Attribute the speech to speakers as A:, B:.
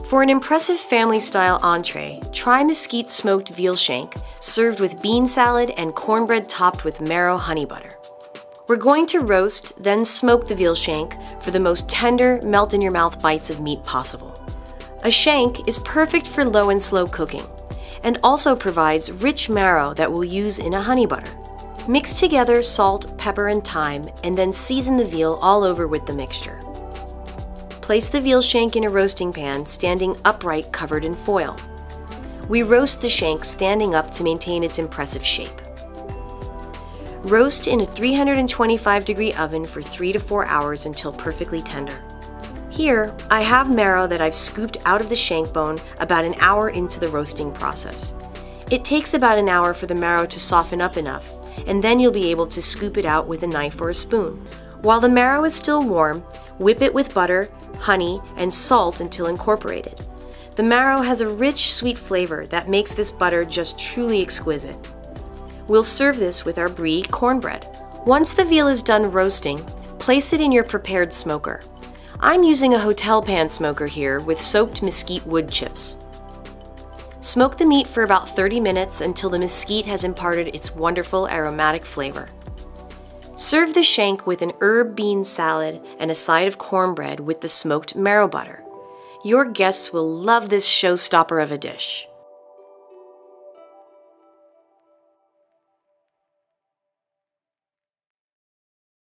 A: For an impressive family-style entree, try Mesquite-smoked veal shank, served with bean salad and cornbread topped with Marrow honey butter. We're going to roast, then smoke the veal shank for the most tender, melt-in-your-mouth bites of meat possible. A shank is perfect for low and slow cooking, and also provides rich marrow that we'll use in a honey butter. Mix together salt, pepper, and thyme, and then season the veal all over with the mixture. Place the veal shank in a roasting pan, standing upright, covered in foil. We roast the shank standing up to maintain its impressive shape. Roast in a 325-degree oven for 3 to 4 hours until perfectly tender. Here, I have marrow that I've scooped out of the shank bone about an hour into the roasting process. It takes about an hour for the marrow to soften up enough, and then you'll be able to scoop it out with a knife or a spoon. While the marrow is still warm, whip it with butter, honey, and salt until incorporated. The marrow has a rich, sweet flavor that makes this butter just truly exquisite. We'll serve this with our brie cornbread. Once the veal is done roasting, place it in your prepared smoker. I'm using a hotel pan smoker here with soaked mesquite wood chips. Smoke the meat for about 30 minutes until the mesquite has imparted its wonderful aromatic flavor. Serve the shank with an herb bean salad and a side of cornbread with the smoked marrow butter. Your guests will love this showstopper of a dish.